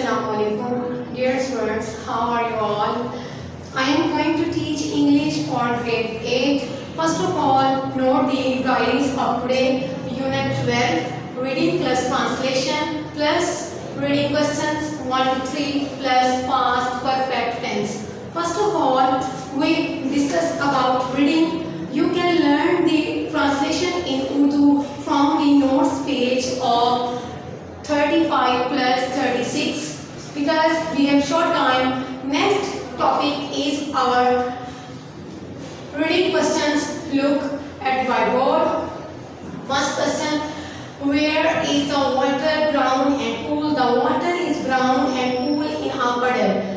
Assalamualaikum, dear students, how are you all? I am going to teach English for grade 8. First of all, note the guidance of today, Unit 12, reading plus translation plus reading questions 1 to 3 plus past perfect tense. First of all, we discuss about reading. You can learn the translation in Urdu from the notes page of 35 plus 36 because we have short time. Next topic is our reading questions. Look at whiteboard. First question, where is the water brown and cool? The water is brown and cool in a puddle.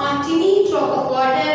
A tiny drop of water.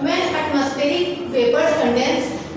When atmospheric vapors condense.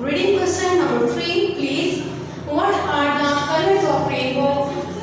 Reading question number 3, please. What are the colors of rainbow?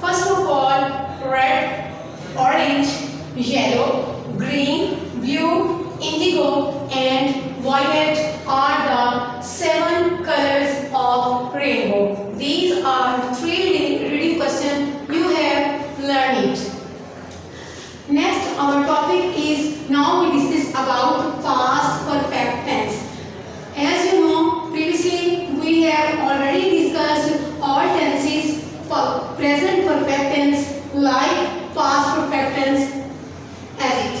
First of all, red, orange, yellow, green, blue, indigo, and violet are the 7 colors of rainbow. These are 3 reading questions. You have learned it. Next, our topic is now we discuss about past perfect tense. As you know, previously we have already discussed all tenses for present perfect tense like past perfect tense as it.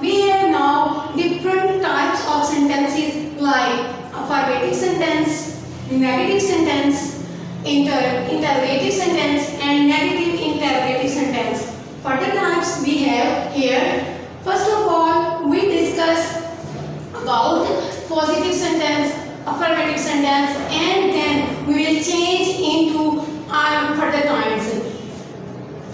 we have now different types of sentences like affirmative sentence, negative sentence, interrogative sentence and negative interrogative sentence. Further types we have here. First of all, we discuss about positive sentence, affirmative sentence, and then we will change into further kinds.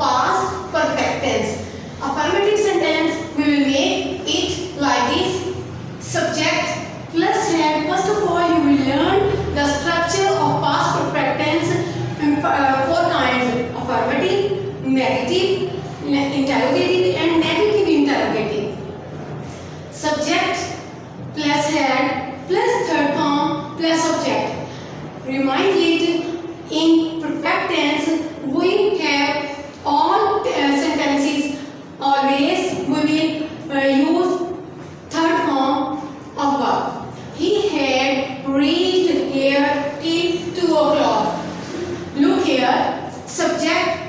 past perfect tense. Affirmative sentence we will make it like this. Subject plus head. First of all, you will learn the structure of past perfect tense in 4 kinds: affirmative, negative, interrogative and negative interrogative. Subject plus head plus third form plus object. Remind it, in perfect tense we have all sentences always we will use third form of verb. He had reached here till 2 o'clock. Look here, subject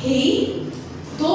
he 2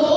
2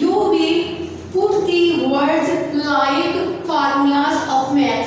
You will put the words like formulas of math.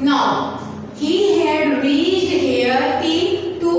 Now he had reached here till 2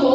2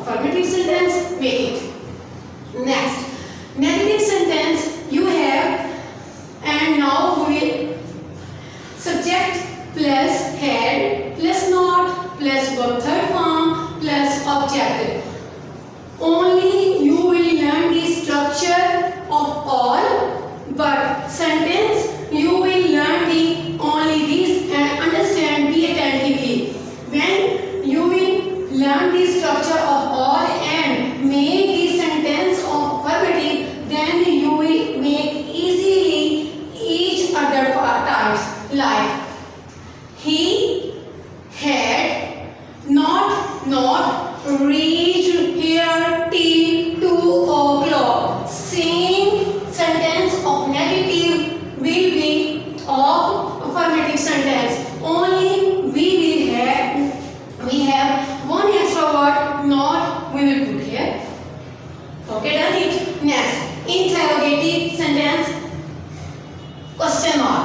Affirmative sentence, make it. Next, negative sentence you have, and now we will subject plus had plus not plus verb third form plus object. Only you will learn the structure of all, but sentence you will learn the only this and understand be attentively. When you will learn the structure of all and make the sentence affirmative, then you will make easily each other types, like he had not reached here till 2 o'clock. Same sentence of negative will be of affirmative sentence. Only we have one extra word not we will put here. Okay, done it. Next, interrogative sentence, question mark,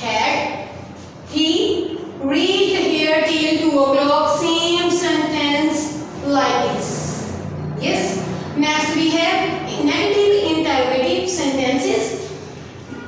Had he reached here till 2 o'clock? Same sentence like this. Yes. Next we have negative interrogative sentences.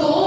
2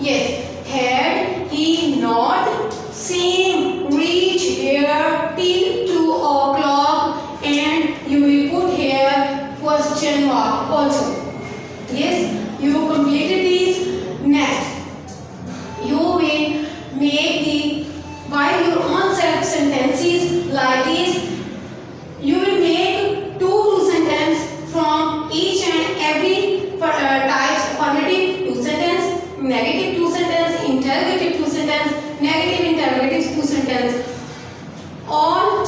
Yes. Had he not same reached here till 2 o'clock? And you will put here question mark also. Yes, you completed these. Next, you will make the by your own self sentences like this. You will make two sentence from each and every types: affirmative 2 sentence, negative 2 sentence, interrogative 2 sentence, negative interrogative 2 sentence. All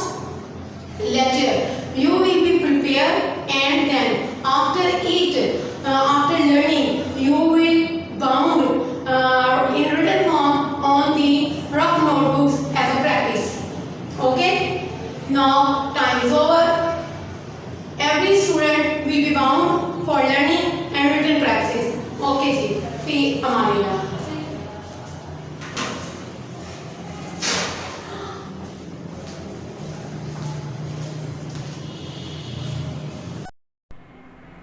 lecture you will be prepared, and then after it. After learning, you will bound in written form on the rough notebooks as a practice. Okay? Now time is over. Every student will be bound for learning and written practice. Okay, ji. Fi amanillah.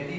80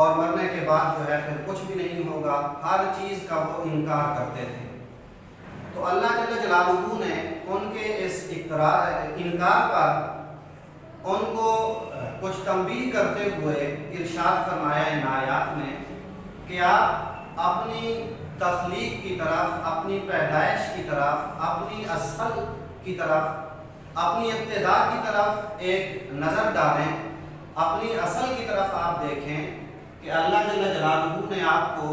اور مرنے کے بعد جو ہے پھر کچھ بھی نہیں ہوگا، ہر چیز کا وہ انکار کرتے تھے۔ تو اللہ جل جلالہ نے ان کے اس انکار پر ان کو کچھ تنبیہ کرتے ہوئے ارشاد فرمایا ان آیات میں کہ آپ اپنی تخلیق کی طرف، اپنی پیدائش کی طرف، اپنی اصل کی طرف، اپنی ابتدا کی طرف ایک نظر ڈالیں، اپنی اصل کی طرف آپ دیکھیں کہ اللہ جل جلالہ نے آپ کو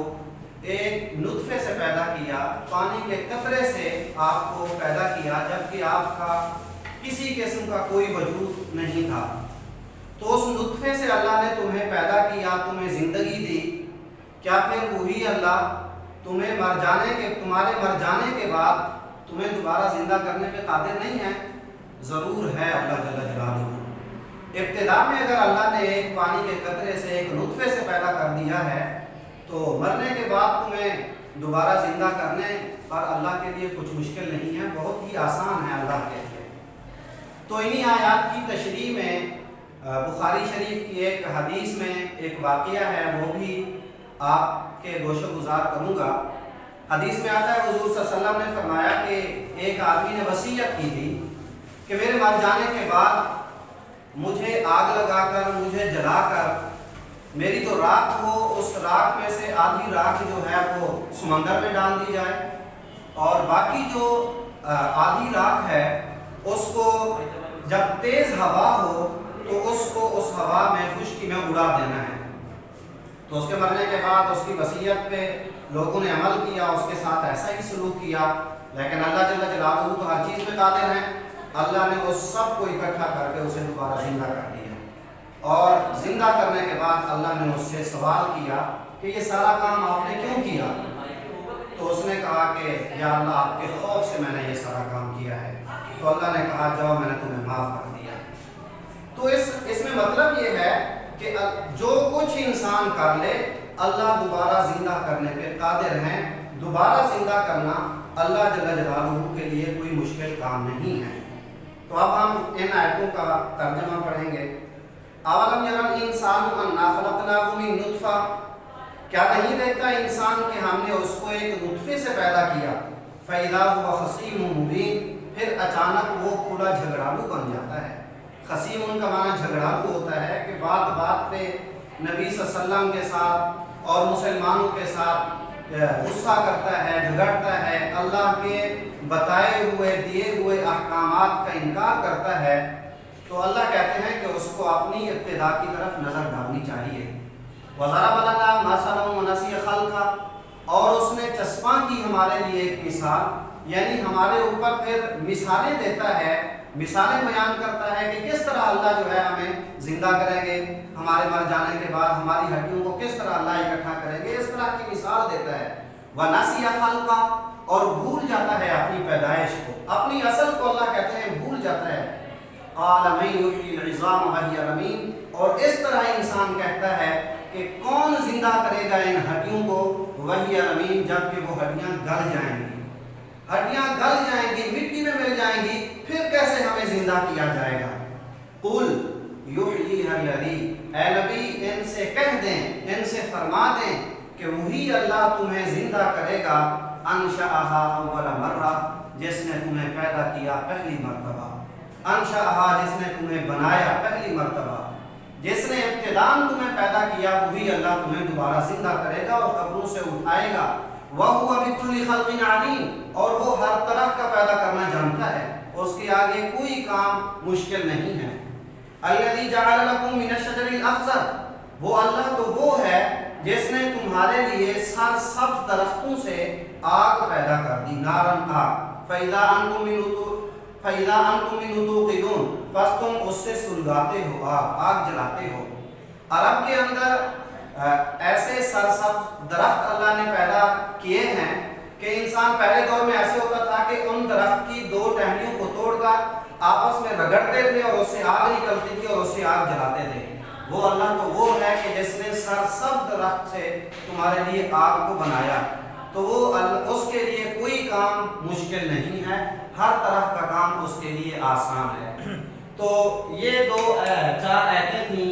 ایک نطفے سے پیدا کیا، پانی کے قطرے سے آپ کو پیدا کیا، جبکہ آپ کا کسی قسم کا کوئی وجود نہیں تھا۔ تو اس نطفے سے اللہ نے تمہیں پیدا کیا، تمہیں زندگی دی، کیا پھر وہی اللہ تمہارے مر جانے کے بعد تمہیں دوبارہ زندہ کرنے پہ قادر نہیں ہے؟ ضرور ہے اللہ جل جلالہ۔ ابتدا میں اگر اللہ نے ایک پانی کے قطرے سے، ایک نطفے سے پیدا کر دیا ہے، تو مرنے کے بعد تمہیں دوبارہ زندہ کرنے پر اللہ کے لیے کچھ مشکل نہیں ہے، بہت ہی آسان ہے اللہ کے لیے۔ تو انہی آیات کی تشریح میں بخاری شریف کی ایک حدیث میں ایک واقعہ ہے، وہ بھی آپ کے گوش و گزار کروں گا۔ حدیث میں آتا ہے حضور صلی اللہ علیہ وسلم نے فرمایا کہ ایک آدمی نے وصیت کی تھی کہ میرے مر جانے کے بعد مجھے آگ لگا کر، مجھے جلا کر، میری جو راکھ ہو اس راکھ میں سے آدھی راکھ جو ہے وہ سمندر میں ڈال دی جائے، اور باقی جو آدھی راکھ ہے اس کو جب تیز ہوا ہو تو اس کو اس ہوا میں خشکی میں اڑا دینا ہے۔ تو اس کے مرنے کے بعد اس کی وصیت پہ لوگوں نے عمل کیا، اس کے ساتھ ایسا ہی سلوک کیا، لیکن اللہ جل جلالہ تو ہر چیز پہ قادر ہے۔ اللہ نے اس سب کو اکٹھا کر کے اسے دوبارہ زندہ کر دیا، اور زندہ کرنے کے بعد اللہ نے اس سے سوال کیا کہ یہ سارا کام آپ نے کیوں کیا؟ تو اس نے کہا کہ یا اللہ آپ کے خوف سے میں نے یہ سارا کام کیا ہے۔ تو اللہ نے کہا جاؤ میں نے تمہیں معاف کر دیا۔ تو اس میں مطلب یہ ہے کہ جو کچھ انسان کر لے اللہ دوبارہ زندہ کرنے پہ قادر ہیں۔ دوبارہ زندہ کرنا اللہ جل جلالہ کے لیے کوئی مشکل کام نہیں ہے۔ تو اب ہم ان آیتوں کا ترجمہ پڑھیں گے۔ اولم یری الانسان انا خلقناه من نطفہ، کیا نہیں دیکھتا انسان کہ ہم نے اس کو ایک نطفے سے پیدا کیا، فاذا هو خصیم مبین، پھر اچانک وہ کھلا جھگڑالو بن جاتا ہے۔ خصیم ان کا معنی جھگڑالو ہوتا ہے کہ بات بات پہ نبی صلی اللہ علیہ وسلم کے ساتھ اور مسلمانوں کے ساتھ غصہ کرتا ہے، جھگڑتا ہے، اللہ کے بتائے ہوئے دیے ہوئے احکامات کا انکار کرتا ہے۔ تو اللہ کہتے ہیں کہ اس کو اپنی ابتدا کی طرف نظر ڈالنی چاہیے۔ وَضَرَبَ لَنَا مَثَلًا وَنَسِیَ خَلْقَهُ، اور اس نے چسپاں کی ہمارے لیے ایک مثال، یعنی ہمارے اوپر پھر مثالیں دیتا ہے، مثالیں بیان کرتا ہے کہ کس طرح اللہ جو ہے ہمیں زندہ کریں گے، ہمارے مر جانے کے بعد ہماری ہڈیوں کو کس طرح اللہ اکٹھا کریں گے، اس طرح کی مثال دیتا ہے۔ وَنَسِیَ خَلْقَهُ، اور بھول جاتا ہے اپنی پیدائش کو، اپنی اصل کو اللہ کہتے ہیں بھول جاتا ہے۔ قَالَ مَن يُحْيِي الْعِظَامَ وَهِيَ رَمِيمٌ، اور اس طرح انسان کہتا ہے کہ کون زندہ کرے گا ان ہڈیوں کو، وَهِيَ رَمِيمٌ، جبکہ وہ ہڈیاں گل جائیں گی، ہڈیاں گل جائیں گی، مٹی میں مل جائیں گی، پھر کیسے ہمیں زندہ کیا جائے گا؟ قُلْ يُحْيِيهَا الَّذِي، اے نبی ان سے کہہ دیں، ان سے فرما دیں کہ وہی اللہ تمہیں زندہ کرے گا، انشأها اول مرہ، جس نے تمہیں پیدا کیا پہلی مرتبہ، انشأها، جس نے تمہیں بنایا پہلی مرتبہ، جس نے ابتداءً تمہیں پیدا کیا وہی اللہ تمہیں دوبارہ زندہ کرے گا اور قبروں سے اٹھائے گا۔ وَهُوَ بِكُلِّ خَلْقٍ عَلِيمٌ، اور وہ ہر طرح کا پیدا کرنا جانتا ہے، اس کے آگے کوئی کام مشکل نہیں ہے۔ الَّذِي جَعَلَ لَكُم مِّنَ الشَّجَرِ الْأَخْضَرِ، وہ اللہ تو وہ ہے جس نے تمہارے لیے سرسبز درختوں سے آگ پیدا کر دی، نارن آگ، فَإِذَا أَنْتُم مِّنْهُ تُوقِدُونَ، بس تم اس سے سلگاتے ہو، آگ جلاتے ہو۔ عرب کے اندر ایسے سرسبز درخت اللہ نے پیدا کیے ہیں کہ انسان پہلے دور میں ایسے ہوتا تھا کہ ان درخت کی دو ٹہنیوں کو توڑ کر آپس میں رگڑتے تھے اور اس سے آگ نکلتی تھی اور اس سے آگ جلاتے تھے۔ وہ اللہ تو وہ ہے کہ جس نے سرسبز درخت سے تمہارے لیے آگ کو بنایا، تو وہ اس کے لیے کوئی کام مشکل نہیں ہے، ہر طرح کا کام اس کے لیے آسان ہے۔ تو یہ 4 آیتیں تھیں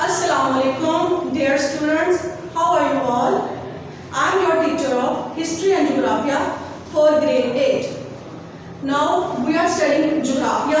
Assalamu alaikum, dear students. How are you all? I am your teacher of History and Geography for grade 8. Now we are studying Geography,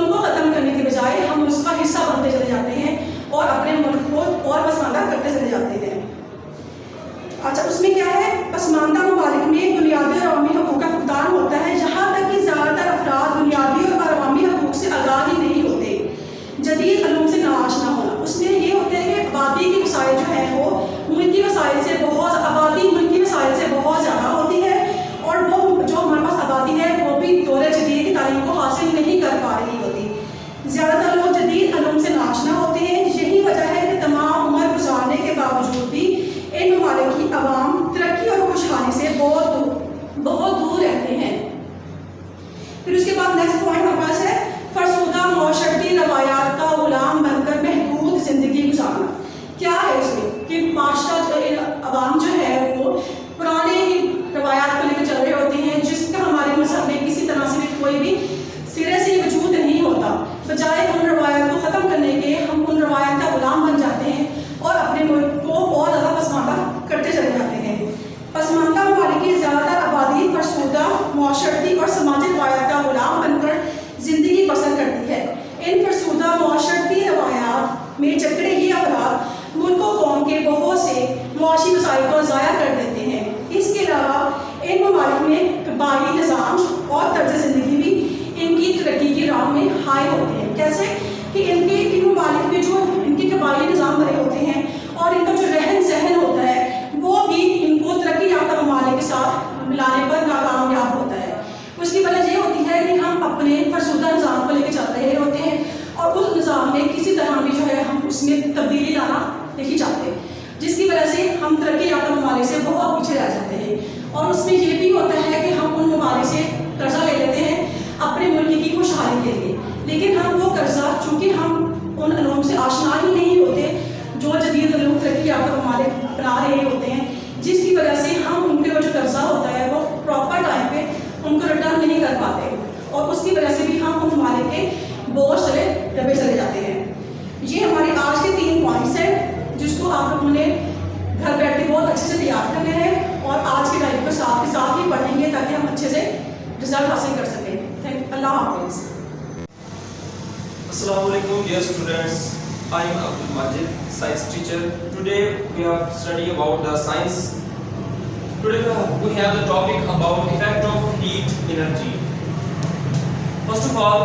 ان کو ختم کرنے کے بجائے ہم اس کا حصہ بنتے چلے جاتے ہیں اور اپنے ملک کو اور پسماندہ کرتے چلے جاتے ہیں. اچھا اس میں کیا ہے, پسماندہ ممالک میں بنیادی اور عوامی حقوق کا فقدان ہوتا ہے, یہاں تک کہ زیادہ تر افراد بنیادی اور عوامی حقوق سے آگاہ ہی نہیں ہوتے. جدید علوم سے ناآشنا ہونا, اس میں یہ ہوتا ہے کہ آبادی کے وسائل جو ہے وہ ملکی وسائل سے ملکی وسائل سے بہت زیادہ ہوتی ہے, اور وہ جو ہمارے پاس آبادی ہے وہ بھی دور جدید کی تعلیم کو حاصل نہیں کر پا رہی ہوتی. زیادہ تر لوگ جدید علوم سے ناآشنا ہوتے ہیں. یہی وجہ ہے کہ تمام عمر گزارنے کے باوجود بھی ان ممالک کی عوام ترقی اور خوشحالی سے بہت دور رہتے ہیں. پھر اس کے بعد نیکسٹ پوائنٹ ہمارے پاس ہے فرسودہ معاشرتی روایات کا غلام بن کر محدود زندگی گزارنا. کیا ہے اس میں کہ معاشرہ عوام جو ہے وہ پرانے ہی روایات کو لے کے چل رہے ہوتے ہیں, جس کا ہمارے مذہب میں کسی طرح سے کوئی بھی سرے سے وجود نہیں ہوتا. بجائے ان روایات کو ختم کرنے کے ہم ان روایات کا غلام بن جاتے ہیں اور اپنے ملک کو اور زیادہ پسماندہ کرتے چلے جاتے ہیں. پسماندہ ممالک کی زیادہ تر آبادی فرسودہ معاشرتی اور سماجی روایات کا غلام بن کر زندگی بسر کرتی ہے. ان فرسودہ معاشرتی روایات میں جکڑے یہ افراد ملک و قوم کے بہت سے معاشی مسائل کو ضائع کر دیتے ہیں. اس کے علاوہ ان ممالک میں قبائلی نظام اور طرز زندگی بھی ان کی ترقی کی راہ میں حائل ہوتے ہیں. کیسے کہ ان ممالک میں جو ان کے قبائلی نظام بنے ہوتے ہیں اور ان کا جو رہن سہن ہوتا ہے وہ بھی ان کو ترقی یافتہ ممالک کے ساتھ ملانے پر ناکامیاب ہوتا ہے. اس کی وجہ یہ ہوتی ہے کہ ہم اپنے فرسودہ نظام کو لے کے چل رہے ہوتے ہیں اور اس نظام میں کسی طرح بھی جو ہے ہم اس میں تبدیلی لانا نہیں چاہتے, جس کی وجہ سے ہم ترقی یافتہ ممالک سے بہت پیچھے رہ جاتے ہیں. اور اس میں یہ بھی ہوتا ہے کہ ہم ان ممالک سے قرضہ لے لیتے ہیں اپنے ملک کی خوشحالی کے لیے, لیکن ہم وہ قرضہ چونکہ ہم ان علوم سے آشنا ہی نہیں ہوتے جو جدید علوم ترقی یافتہ ممالک بنا رہے ہوتے ہیں, جس کی وجہ سے ہم ان کے جو قرضہ ہوتا ہے وہ پراپر ٹائم پہ ان کو ریٹرن نہیں کر پاتے, اور اس کی وجہ سے بھی ہم ان ممالک کے بوجھ تلے دبے چلے جاتے ہیں. یہ ہمارے آج کے 3 پوائنٹس ہیں جس کو آپ لوگوں نے گھر بیٹھ کے بہت اچھے سے تیار کرنے ہیں اور آج کے ٹائم کو ساتھ کے ساتھ ہی پڑھیں گے تاکہ ہم اچھے سے رزلٹ حاصل کر سکیں. اللہ حافظ. Assalamu alaikum dear students. I am Abdul Majid, science teacher. Today we are studying about the science. Today we have the topic about effect of heat energy. First of all,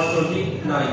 129.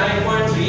9.3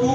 2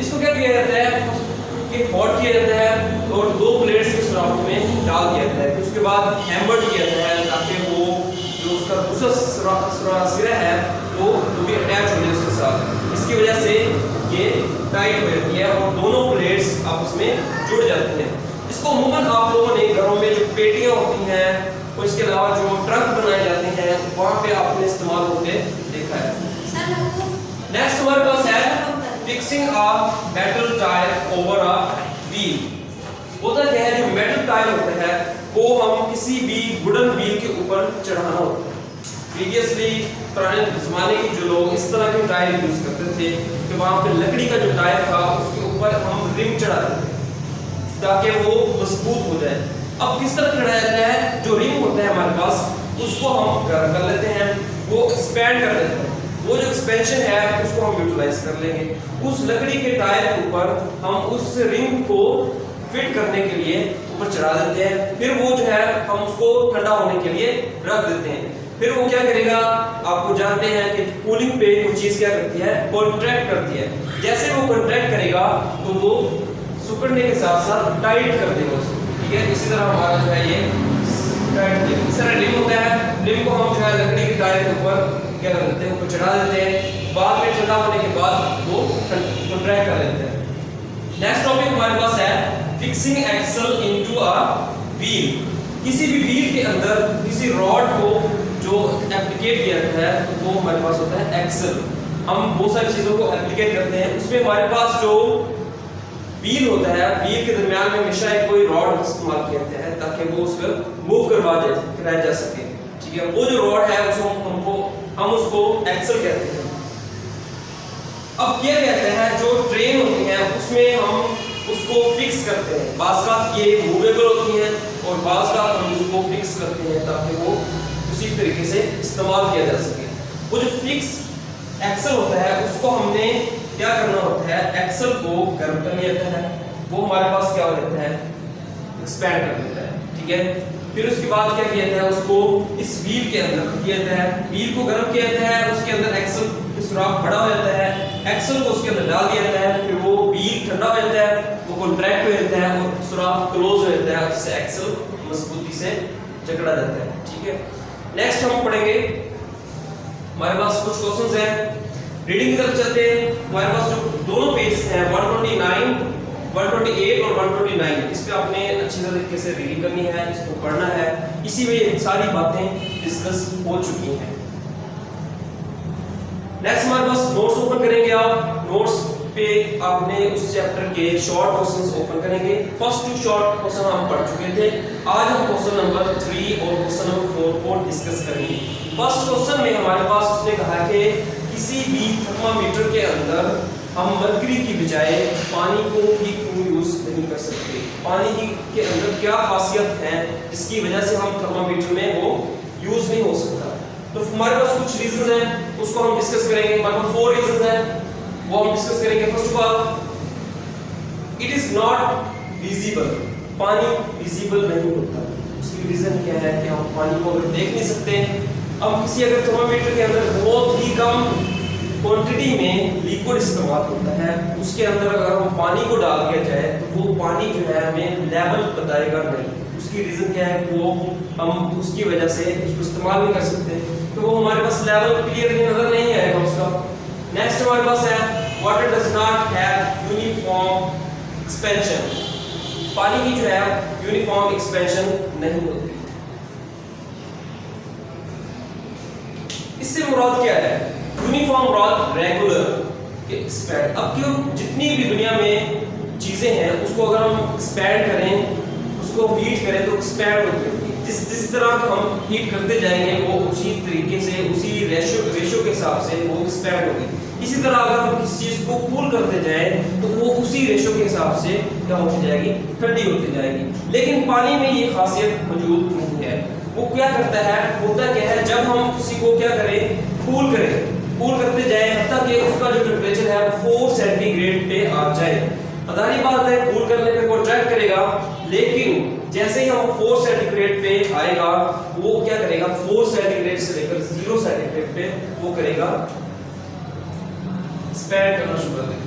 اس کو کیا کیا جاتا ہے کہ ہاٹ کیا جاتا ہے اور 2 پلیٹس کے سراخ میں ڈال دیا جاتا ہے، پھر اس کے بعد ہیمرڈ کیا جاتا ہے تاکہ وہ جو اس کا دوسرا سرا ہے وہ بھی اٹیچ ہو جائے اس کے ساتھ، اس کی وجہ سے یہ ٹائٹ ہو جاتی ہے اور دونوں پلیٹس آپس میں جڑ جاتی ہیں۔ اس کو عموماً آپ لوگوں نے گھروں میں جو پیٹیاں ہوتی ہیں اور اس کے علاوہ جو ٹرک بنائے جاتے ہیں وہاں پہ آپ نے استعمال ہوتے دیکھا ہے۔ نیکسٹ ہمارے پاس ہے fixing a metal tire over a wheel۔ ہوتا کیا ہے جو میٹل ٹائر ہوتا ہے وہ ہم کسی بھی ووڈن وہیل کے اوپر چڑھانا ہوتا ہے۔ پریویسلی پرانے زمانے کے جو لوگ اس طرح کے ٹائر یوز کرتے تھے کہ وہاں پہ لکڑی کا جو ٹائر تھا اس کے اوپر ہم رنگ چڑھاتے تھے تاکہ وہ مضبوط ہو جائے۔ اب کس طرح چڑھایا جاتا ہے، جو رنگ ہوتا ہے ہمارے پاس اس کو ہم گرم کر لیتے ہیں، وہ ایکسپینڈ کر دیتے ہیں، وہ جو ایکسپینشن ہے اس کو ہم یوٹیلائز کر لیں گے، اس لکڑی کے ٹائر کے اوپر ہم اس رنگ کو فٹ کرنے کے لیے اوپر چڑھا دیتے ہیں، پھر وہ جو ہے ہم اس کو ٹھنڈا ہونے کے لیے رکھ دیتے ہیں۔ پھر وہ کیا کرے گا، آپ کو جانتے ہیں کہ کولنگ پہ کوئی چیز کیا کرتی ہے، کنٹریکٹ کرتی ہے، جیسے وہ کنٹریکٹ کرے گا تو وہ سکڑنے کے ساتھ ساتھ ٹائٹ کر دے گا اس کو، ٹھیک ہے۔ اسی طرح ہمارا جو ہے یہ ٹائٹ اس طرح رنگ ہوتا ہے، رنگ کو ہم جو ہے لکڑی کے ٹائر کے اوپر کیا کر دیتے ہیں، اوپر چڑھا دیتے ہیں، بعد میں ٹھنڈا ہونے کے بعد وہ کنٹریکٹ کر لیتے ہیں۔ نیکسٹ ٹاپک ہمارے پاس ہے fixing axle into a wheel. کسی بھی وہیل کے اندر کسی راڈ کو جو اپلیکیٹ کیا جاتا ہے وہ ہمارے پاس ہوتا ہے ایکسل۔ ہم بہت ساری چیزوں کو اپلیکیٹ کرتے ہیں، اس میں ہمارے پاس جو وہیل ہوتا ہے، وہیل کے درمیان میں ہمیشہ ایک کوئی راڈ استعمال کیا جاتا ہے تاکہ وہ اس کو موو کرایا جا سکے، ٹھیک ہے۔ وہ جو راڈ ہے ہم اس کو ایکسل کہتے ہیں۔ اب کیا کہتے ہیں جو ٹرین ہوتی ہے اس میں ہم اس کو فکس کرتے ہیں، بعض کا یہ موویبل ہوتی ہیں اور بعض کا ہم اس کو فکس کرتے ہیں تاکہ وہ اسی طریقے سے استعمال کیا جا سکے۔ وہ جو فکس ایکسل ہوتا ہے اس کو ہم نے کیا کرنا ہوتا ہے، ایکسل کو گرم کر لیا جاتا ہے، وہ ہمارے پاس کیا ہو جاتا ہے، ایکسپینڈ کر دیتا ہے، ٹھیک ہے۔ پھر اس کے بعد کیا کیا جاتا ہے، اس کو اس وہیل کے اندر کیا جاتا ہے، وہیل کو گرم کیا جاتا ہے، اس کے اندر ایکسل کا سوراخ بڑا ہو جاتا ہے، ایکسل کو اس کے اندر ڈال دیا جاتا ہے، پھر وہ وہیل ٹھنڈا ہو جاتا ہے، وہ کنٹریکٹ ہو جاتا ہے اور سوراخ کلوز ہو جاتا ہے، جس سے ایکسل مضبوطی سے جکڑا جاتا ہے، ٹھیک ہے۔ نیکسٹ ہم پڑھیں گے، ہمارے پاس کچھ کوسچنز ہیں، ریڈنگ کی طرف چلتے ہیں۔ ہمارے پاس جو دونوں پیجز ہیں 129 128 اور 129، اس پہ آپ نے اچھی طریقے سے ریڈنگ کرنی ہے، اس کو پڑھنا ہے، اسی میں یہ ساری باتیں ڈسکس ہو چکی ہیں۔ نیکسٹ ہمارے پاس نوٹس اوپن کریں گے، آپ نوٹس پہ آپ نے اس چیپٹر کے شارٹ کوسچنز اوپن کریں گے۔ فرسٹ 2 شارٹ کوسچن ہم پڑھ چکے تھے، آج ہم کوسچن نمبر 3 اور کوسچن نمبر 4 کو ڈسکس کریں گے۔ فرسٹ کوسچن میں ہمارے پاس اس نے کہا کہ کسی بھی تھرمامیٹر کے اندر ہم مرکری کی بجائے پانی کو ہی کیوں یوز نہیں کر سکتے، پانی کے اندر کیا خاصیت ہے جس کی وجہ سے ہم تھرمامیٹر میں وہ یوز نہیں ہو سکتا۔ تو ہمارے پاس کچھ ریزنز ہیں، اس کو ہم ڈسکس کریں گے۔ ہمارے پاس 4 ریزنز ہیں، وہ ہم ڈسکس کریں گے۔ First of all, it is not visible, پانی ویزیبل نہیں ہوتا۔ اس کی ریزن کیا ہے کہ ہم پانی کو اگر دیکھ نہیں سکتے، اب کسی اگر تھرمامیٹر کے اندر بہت ہی کم کوانٹٹی میں لیکوڈ استعمال ہوتا ہے، اس کے اندر اگر ہم پانی کو ڈال دیا جائے تو وہ پانی جو ہے ہمیں لیول بتائے گا نہیں۔ اس کی ریزن کیا ہے، وہ ہم اس کی وجہ سے اس کو استعمال نہیں کر سکتے، تو وہ ہمارے پاس لیول کلیئرلی نظر نہیں آئے گا اس کا۔ نیکسٹ ہمارے پاس ہے water does not have uniform expansion, پانی کی جو ہے یونیفارم ایکسپینشن نہیں ہوتی۔ اس سے مراد کیا ہے، یونیفارم مراد ریگولر کہ ایکسپینڈ۔ اب کیوں جتنی بھی دنیا میں چیزیں ہیں اس کو اگر ہم ایکسپینڈ کریں، اس کو ہیٹ کریں تو ایکسپینڈ ہوتی ہے، جس طرح ہم ہیٹ کرتے جائیں گے وہ اسی طریقے سے اسی ریشو کے حساب سے وہ ایکسپینڈ ہوگی۔ اسی طرح اگر ہم کسی چیز کو کول کرتے جائیں تو وہ اسی ریشو کے حساب سے کیا ہوتی جائے گی، ٹھنڈی ہوتی جائے گی۔ لیکن پانی میں یہ خاصیت موجود نہیں ہے۔ وہ کیا کرتا ہے، ہوتا کیا ہے، جب ہم کسی کو کیا کریں، کول کرتے جائیں حتیٰ کہ اس کا جو ٹیمپریچر ہے 4 سینٹی گریڈ پہ آ جائے۔ ظاہری بات ہے کول کرنے پہ کنٹریکٹ کرے گا، لیکن جیسے ہی ہم 4 سینٹی گریڈ پہ آئے گا وہ کیا کرے گا، 4 سینٹی گریڈ سے لے کر 0 سینٹی گریڈ پہ وہ کرے گا ایکسپینڈ کرنا شروع کر دے گا۔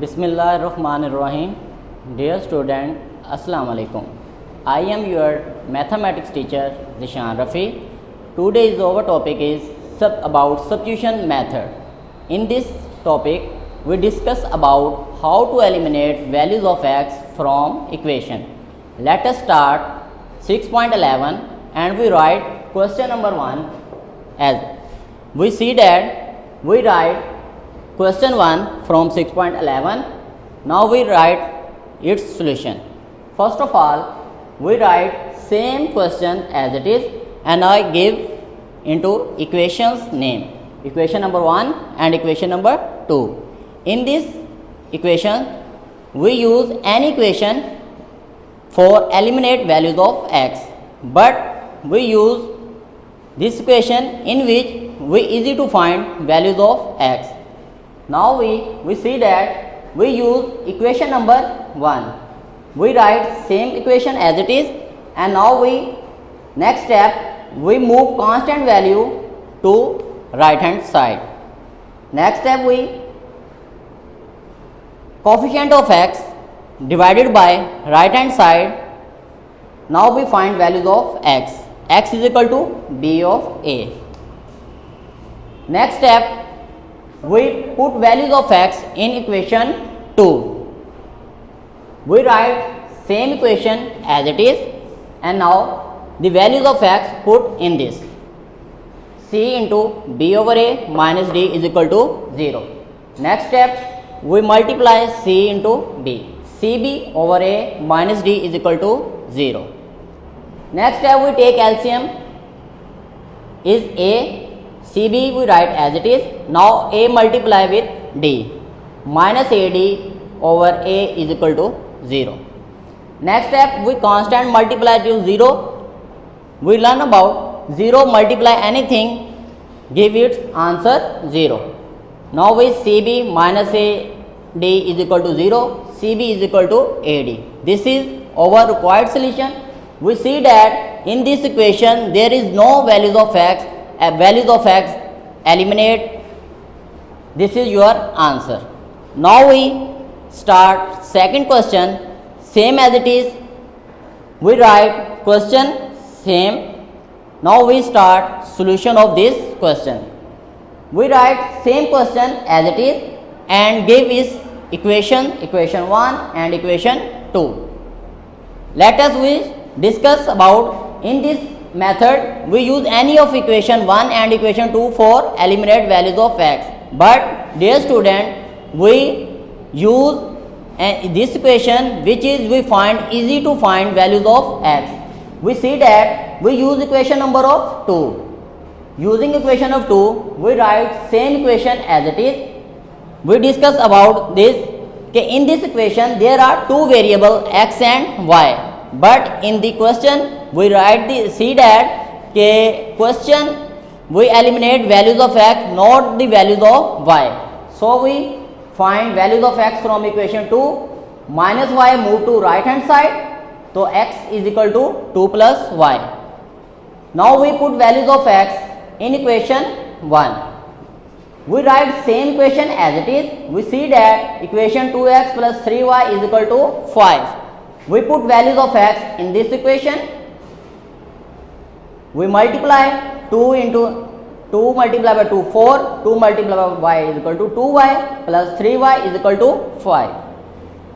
Bismillahirrahmanirrahim. Dear student, Assalamu alaikum. I am your mathematics teacher Zishan Rafi. Today's our topic is about substitution method. In this topic, we discuss about how to eliminate values of x from equation. Let us start 6.11 and we write question number 1 as we see that we write question 1 from 6.11. Now we write its solution. First of all, we write same question as it is and I give into equations name, equation number 1 and equation number 2. In this equation, we use any equation for eliminate values of x, but we use this equation in which we easy to find values of x. Now we see that we use equation number 1. We write same equation as it is, and now next step we move constant value to right hand side. Next step, we coefficient of x divided by right hand side. Now we find values of x. X is equal to b of a. Next step, we put values of x in equation 2. We write same equation as it is, and now the values of x put in this. C into b over a minus d is equal to 0. Next step, we multiply c into b. cb over a minus d is equal to 0. Next step, we take LCM is a, cb we write as it is. Now a multiply with d, minus ad over a is equal to 0. Next step, we constant multiply to 0. We learn about 0 multiply anything, give its answer 0. Now we cb minus ad is equal to 0, cb is equal to ad. This is our required solution. We see that in this equation there is no values of x. Values of x eliminate. This is your answer. Now we start second question. Same as it is, we write question same. Now we start solution of this question. We write same question as it is and give is equation 1 and equation 2. Let us we discuss about in this method we use any of equation 1 and equation 2 for eliminate values of x. But dear student, we use this equation which is we find easy to find values of x. We see that we use equation number of 2. Using equation of 2, we write same equation as it is. We discuss about this. In this equation there are two variables x and y. But in the question we write see that question we eliminate values of x, not the values of y. So we find values of x from equation 2. Minus y move to right hand side. So x is equal to 2 plus y. Now we put values of x in equation 1. We write same equation as it is. We see that equation 2x plus 3y is equal to 5. We put values of x in this equation. We multiply 2 into 2 multiplied by 2 4, 2 multiplied by y is equal to 2y plus 3y is equal to 5.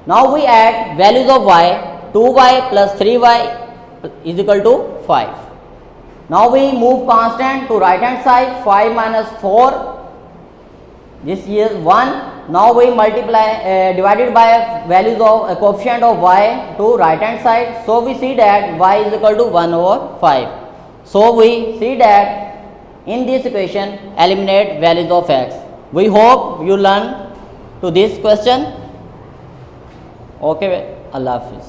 Now we add values of y. 2y plus 3y is equal to 5. Now we move constant to right hand side. 5 minus 4, this is 1. Now we multiply divided by values of coefficient of y to right hand side. So we see that y is equal to 1 over 5. So we see that in this equation eliminate values of x. We hope you learn to this question. Okay, Allah Hafiz.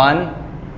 1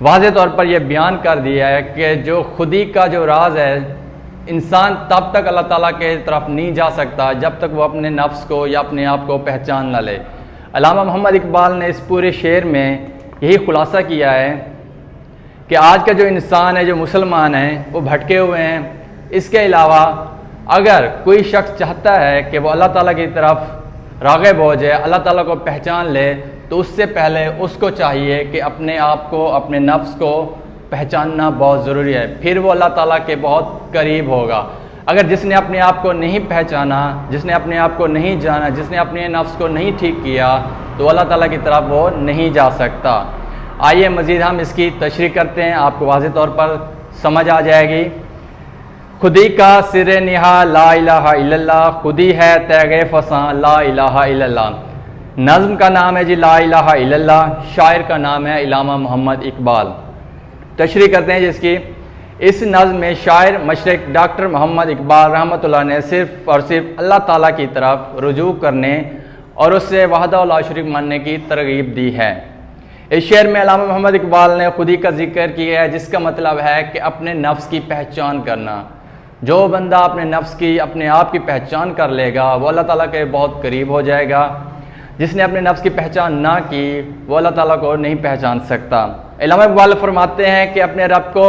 واضح طور پر یہ بیان کر دیا ہے کہ جو خودی کا جو راز ہے انسان تب تک اللہ تعالیٰ کے طرف نہیں جا سکتا جب تک وہ اپنے نفس کو یا اپنے آپ کو پہچان نہ لے۔ علامہ محمد اقبال نے اس پورے شعر میں یہی خلاصہ کیا ہے کہ آج کا جو انسان ہے، جو مسلمان ہیں، وہ بھٹکے ہوئے ہیں۔ اس کے علاوہ اگر کوئی شخص چاہتا ہے کہ وہ اللہ تعالیٰ کی طرف راغب ہو جائے، اللہ تعالیٰ کو پہچان لے، تو اس سے پہلے اس کو چاہیے کہ اپنے آپ کو، اپنے نفس کو پہچاننا بہت ضروری ہے، پھر وہ اللہ تعالیٰ کے بہت قریب ہوگا۔ اگر جس نے اپنے آپ کو نہیں پہچانا، جس نے اپنے آپ کو نہیں جانا، جس نے اپنے نفس کو نہیں ٹھیک کیا، تو اللہ تعالیٰ کی طرف وہ نہیں جا سکتا۔ آئیے مزید ہم اس کی تشریح کرتے ہیں، آپ کو واضح طور پر سمجھ آ جائے گی۔ خودی کا سر نہا لا الہ الا اللہ، خودی ہے تیغ فساں لا الہ الا اللہ۔ نظم کا نام ہے جی لا الہ الا اللہ، شاعر کا نام ہے علامہ محمد اقبال۔ تشریح کرتے ہیں جس کی، اس نظم میں شاعر مشرق ڈاکٹر محمد اقبال رحمۃ اللہ نے صرف اور صرف اللہ تعالیٰ کی طرف رجوع کرنے اور اس سے وحدہ لا شریک ماننے کی ترغیب دی ہے۔ اس شعر میں علامہ محمد اقبال نے خودی کا ذکر کیا ہے، جس کا مطلب ہے کہ اپنے نفس کی پہچان کرنا۔ جو بندہ اپنے نفس کی، اپنے آپ کی پہچان کر لے گا، وہ اللہ تعالیٰ کے بہت قریب ہو جائے گا۔ جس نے اپنے نفس کی پہچان نہ کی، وہ اللہ تعالیٰ کو نہیں پہچان سکتا۔ علامہ اقبال فرماتے ہیں کہ اپنے رب کو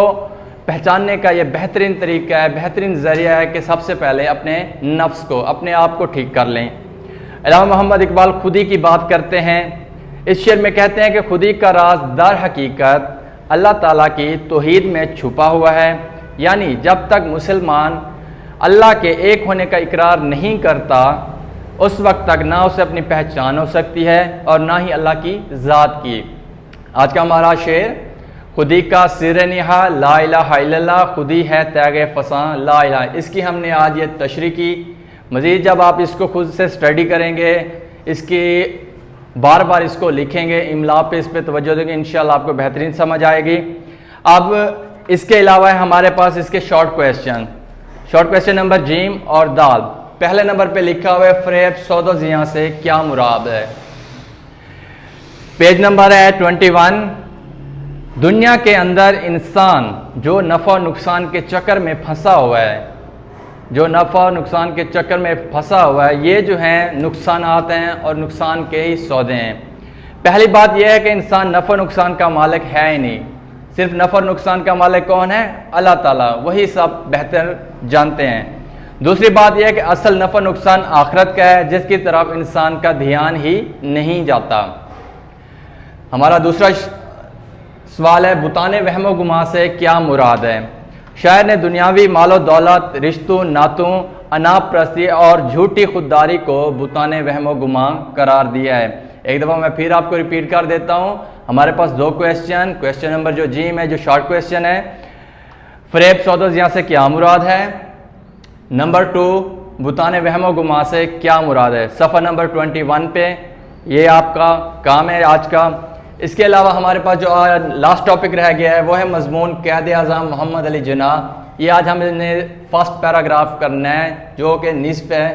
پہچاننے کا یہ بہترین طریقہ ہے، بہترین ذریعہ ہے کہ سب سے پہلے اپنے نفس کو، اپنے آپ کو ٹھیک کر لیں۔ علامہ محمد اقبال خودی کی بات کرتے ہیں، اس شعر میں کہتے ہیں کہ خودی کا راز در حقیقت اللہ تعالیٰ کی توحید میں چھپا ہوا ہے، یعنی جب تک مسلمان اللہ کے ایک ہونے کا اقرار نہیں کرتا، اس وقت تک نہ اسے اپنی پہچان ہو سکتی ہے اور نہ ہی اللہ کی ذات کی۔ آج کا ہمارا شعر، خودی کا سر نہا لا الہ الا اللہ، خودی ہے تیغ فساں لا الہ، اس کی ہم نے آج یہ تشریح کی۔ مزید جب آپ اس کو خود سے اسٹڈی کریں گے، اس کی بار بار اس کو لکھیں گے، املا پہ اس پہ توجہ دیں گے، انشاءاللہ آپ کو بہترین سمجھ آئے گی۔ اب اس کے علاوہ ہمارے پاس اس کے شارٹ کویسچن نمبر جیم اور دال۔ پہلے نمبر پہ لکھا ہوا ہے فریب سود و زیاں سے کیا مراد ہے؟ پیج نمبر ہے 21۔ دنیا کے اندر انسان جو نفع و نقصان کے چکر میں پھنسا ہوا ہے، جو نفع و نقصان کے چکر میں پھنسا ہوا ہے، یہ جو ہیں نقصانات ہیں اور نقصان کے ہی سودے ہیں۔ پہلی بات یہ ہے کہ انسان نفع و نقصان کا مالک ہے ہی نہیں، صرف نفع و نقصان کا مالک کون ہے؟ اللہ تعالیٰ، وہی سب بہتر جانتے ہیں۔ دوسری بات یہ ہے کہ اصل نفع و نقصان آخرت کا ہے، جس کی طرف انسان کا دھیان ہی نہیں جاتا۔ ہمارا دوسرا سوال ہے بتان وہم و گماں سے کیا مراد ہے؟ شاعر نے دنیاوی مال و دولت، رشتوں، نعتوں، اناپ پرستی اور جھوٹی خودداری کو بتان وہم و گماں قرار دیا ہے۔ ایک دفعہ میں پھر آپ کو ریپیٹ کر دیتا ہوں، ہمارے پاس دو کویسچن نمبر جو جیم ہے، جو شارٹ کویسچن ہے، فریب سود و زیاں سے کیا مراد ہے؟ نمبر 2، بتان وہم و گماں سے کیا مراد ہے؟ صفحہ نمبر 21 پہ یہ آپ کا کام ہے آج کا۔ اس کے علاوہ ہمارے پاس جو لاسٹ ٹاپک رہ گیا ہے وہ ہے مضمون قائد اعظم محمد علی جناح۔ یہ آج ہم نے فرسٹ پیراگراف کرنا ہے جو کہ نصف ہے،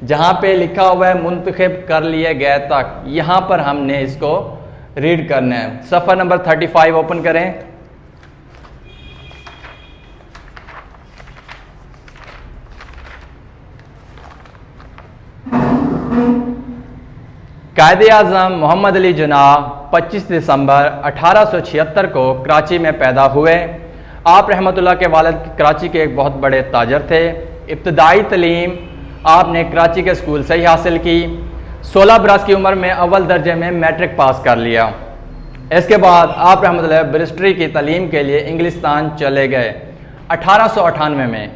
جہاں پہ لکھا ہوا ہے منتخب کر لیے گئے تک، یہاں پر ہم نے اس کو ریڈ کرنا ہے۔ صفحہ نمبر 35 اوپن کریں۔ قائد اعظم محمد علی جناح 25 دسمبر 1876 کو کراچی میں پیدا ہوئے۔ آپ رحمۃ اللہ کے والد کراچی کے ایک بہت بڑے تاجر تھے۔ ابتدائی تعلیم آپ نے کراچی کے اسکول سے ہی حاصل کی۔ 16 برس کی عمر میں اول درجے میں میٹرک پاس کر لیا۔ اس کے بعد آپ رحمۃ اللہ بیرسٹری کی تعلیم کے لیے انگلستان چلے گئے۔ 1898 میں،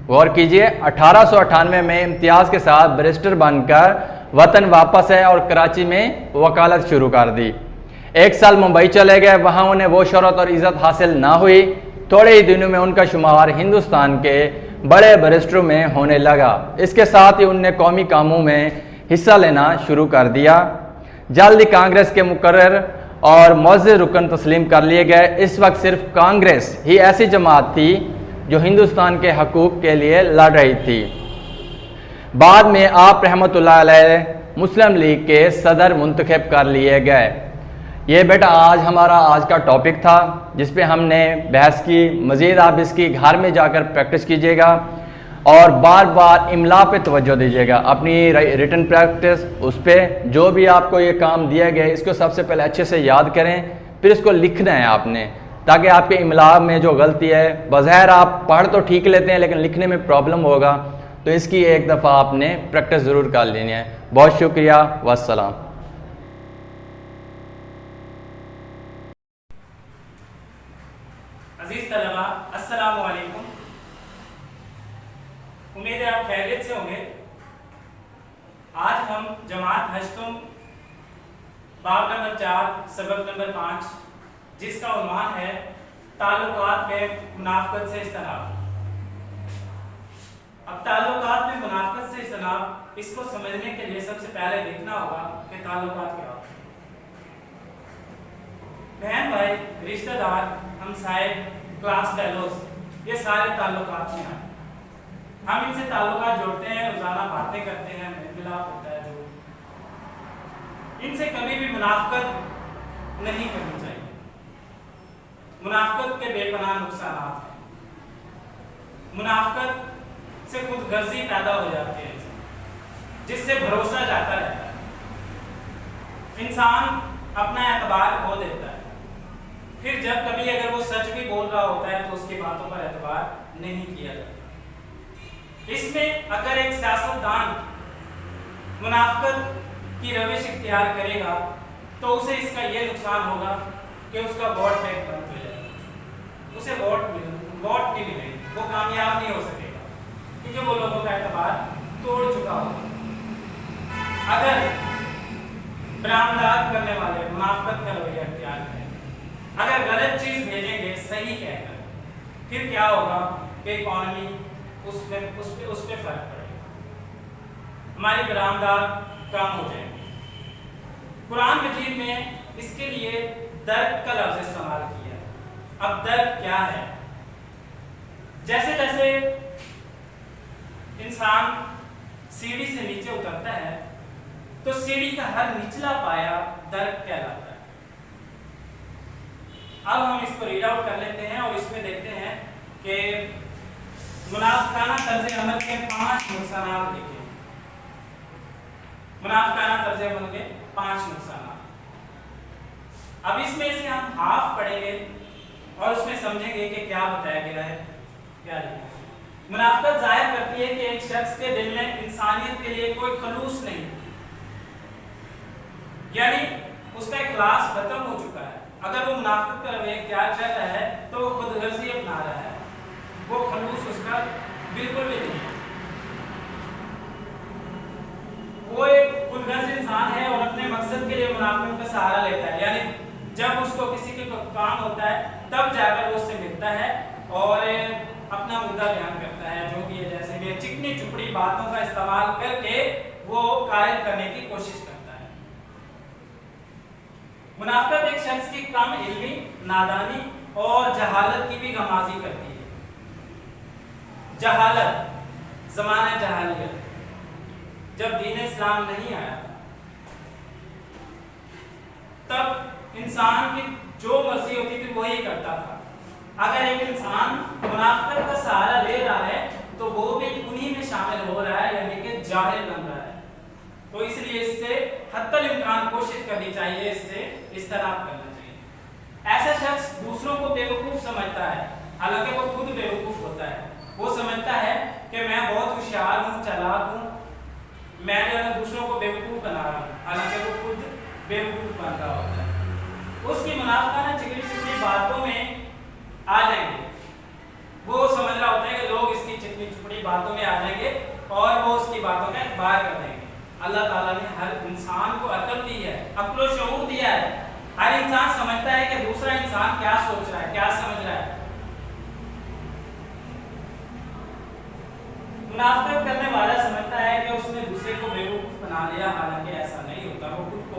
غور کیجئے، 1898 میں امتیاز کے ساتھ بیرسٹر بن کر وطن واپس ہے اور کراچی میں وکالت شروع کر دی۔ 1 سال ممبئی چلے گئے، وہاں انہیں وہ شہرت اور عزت حاصل نہ ہوئی۔ تھوڑے ہی دنوں میں ان کا شمار ہندوستان کے بڑے بیرسٹروں میں ہونے لگا۔ اس کے ساتھ ہی انہوں نے قومی کاموں میں حصہ لینا شروع کر دیا۔ جلد ہی کانگریس کے مقرر اور معزز رکن تسلیم کر لیے گئے۔ اس وقت صرف کانگریس ہی ایسی جماعت تھی جو ہندوستان کے حقوق کے لیے لڑ رہی تھی۔ بعد میں آپ رحمۃ اللہ علیہ مسلم لیگ کے صدر منتخب کر لیے گئے۔ یہ بیٹا آج ہمارا آج کا ٹاپک تھا جس پہ ہم نے بحث کی. مزید آپ اس کی گھر میں جا کر پریکٹس کیجیے گا اور بار بار املا پہ توجہ دیجیے گا. اپنی ریٹن پریکٹس اس پہ جو بھی آپ کو یہ کام دیا گیا ہے اس کو سب سے پہلے اچھے سے یاد کریں, پھر اس کو لکھنا ہے آپ نے, تاکہ آپ کے املا میں جو غلطی ہے, بظاہر آپ پڑھ تو ٹھیک لیتے ہیں لیکن لکھنے میں پرابلم ہوگا, تو اس کی ایک دفعہ آپ نے پریکٹس ضرور کر لینی ہے. بہت شکریہ, والسلام. عزیز طلباء السلام علیکم. امید ہے آپ خیریت سے ہوں گے. آج ہم جماعت ہشتم باب نمبر 4 سبق نمبر 5 جس کا عنوان ہے تعلقات میں منافقت سے اجتناب. اب تعلقات میں منافقت سے اجتناب اس کو سمجھنے کے لیے سب سے پہلے دیکھنا ہوگا کہ تعلقات کیا ہوتے ہیں. بہن بھائی, رشتہ دار, ہمسائے, کلاس فیلوز, یہ سارے تعلقات میں آتے ہیں. ہم ان سے تعلقات جوڑتے ہیں, روزانہ باتیں کرتے ہیں, میل ملاپ ہوتا ہے. جو ان سے کبھی بھی منافقت نہیں کرنی چاہیے. منافقت کے بے پناہ نقصانات ہیں. منافقت سے خود غرضی پیدا ہو جاتی ہے جس سے بھروسہ جاتا رہتا ہے. انسان اپنا اعتبار کھو دیتا ہے. پھر جب کبھی اگر وہ سچ بھی بول رہا ہوتا ہے تو اس کی باتوں پر اعتبار نہیں کیا جاتا. اس میں اگر ایک سیاستدان منافقت کی روش اختیار کرے گا تو اسے اس کا یہ نقصان ہوگا کہ اس کا ووٹ بینک بند ہو جائے گا. اسے ووٹ نہیں ملے گی, وہ کامیاب نہیں ہو سکے گا کیونکہ وہ لوگوں کا اعتبار توڑ چکا ہوگا. اگر برآمدات کرنے والے منافقت کا رویہ اختیار کریں, اگر غلط چیز بھیجیں گے صحیح کہہ کر, پھر کیا ہوگا کہ اکانومی اس پہ فرق پڑے گا, ہماری برآمدات کم ہو جائیں گی. قرآن مجید میں اس کے لیے درک کا لفظ استعمال کیا ہے. اب درک کیا ہے؟ جیسے جیسے انسان سیڑھی سے نیچے اترتا ہے تو سیڑھی کا ہر نچلا پایا درک کہلاتا ہے. اب ہم اس کو ریڈ آؤٹ کر لیتے ہیں اور اس میں دیکھتے ہیں کہ منافقانہ طرز عمل کے 5 نقصانات لکھے. منافقانہ طرز عمل کے 5 نقصانات. اب اس میں سے ہم ہاف پڑھیں گے اور اس میں سمجھیں گے کہ کیا بتایا گیا ہے, کیا لکھا ہے. منافقت ظاہر کرتی ہے کہ ایک شخص کے دل میں انسانیت کے لیے کوئی خلوص نہیں, یعنی اس کا اخلاص ختم ہو چکا ہے. اگر وہ منافقت کا رویہ اختیار کر رہا ہے تو وہ خود غرضی اپنا رہا ہے, وہ خلوص اس کا بالکل بھی نہیں ہے. وہ ایک خود غرض انسان ہے اور اپنے مقصد کے لیے منافقت کا سہارا لیتا ہے. یعنی جب اس کو کسی کے کام ہوتا ہے تب جا کر وہ اس سے ملتا ہے اور اپنا مدعا بیان کرتا ہے, جو بھی ہے جیسے کہ چکنی چپڑی باتوں کا استعمال کر کے وہ قائل کرنے کی کوشش کرتا ہے. منافقت ایک شخص کی کم علمی, نادانی اور جہالت کی بھی غمازی کرتی ہے. جہالت, زمانہ جہالیت, جب دین اسلام نہیں آیا تب انسان کی جو مرضی ہوتی تھی وہی کرتا تھا. اگر ایک انسان منافقت کا سہارا لے رہا ہے تو وہ بھی انہی میں شامل ہو رہا ہے, یعنی کہ جاہل بن رہا ہے. تو اس لیے اس سے حتی الامکان کوشش کرنی چاہیے, اس سے اجتناب کرنا چاہیے. ایسا شخص دوسروں کو بیوقوف سمجھتا ہے حالانکہ وہ خود بیوقوف ہوتا ہے. وہ سمجھتا ہے کہ میں بہت ہوشیار ہوں, چالاک ہوں, میں جو ہے دوسروں کو بیوقوف بنا رہا ہوں, حالانکہ وہ خود بیوقوف بن رہا ہوتا ہے. اس کی منافقانہ چکنی چپڑی باتوں میں آ جائیں گے. وہ سمجھ رہا ہوتا ہے کہ لوگ اس کی چکنی چپڑی باتوں میں آ جائیں گے اور وہ اس کی باتوں کا اعتبار کر دیں گے. اللہ تعالیٰ نے ہر انسان کو عقل دی ہے, عقل و شعور دیا ہے. ہر انسان سمجھتا ہے کہ دوسرا انسان کیا سوچ رہا ہے, کیا سمجھ رہا ہے. منافقت کرنے والا سمجھتا ہے کہ اس نے دوسرے کو بیوقوف بنا لیا, حالانکہ ایسا نہیں ہوتا. وہ خود کو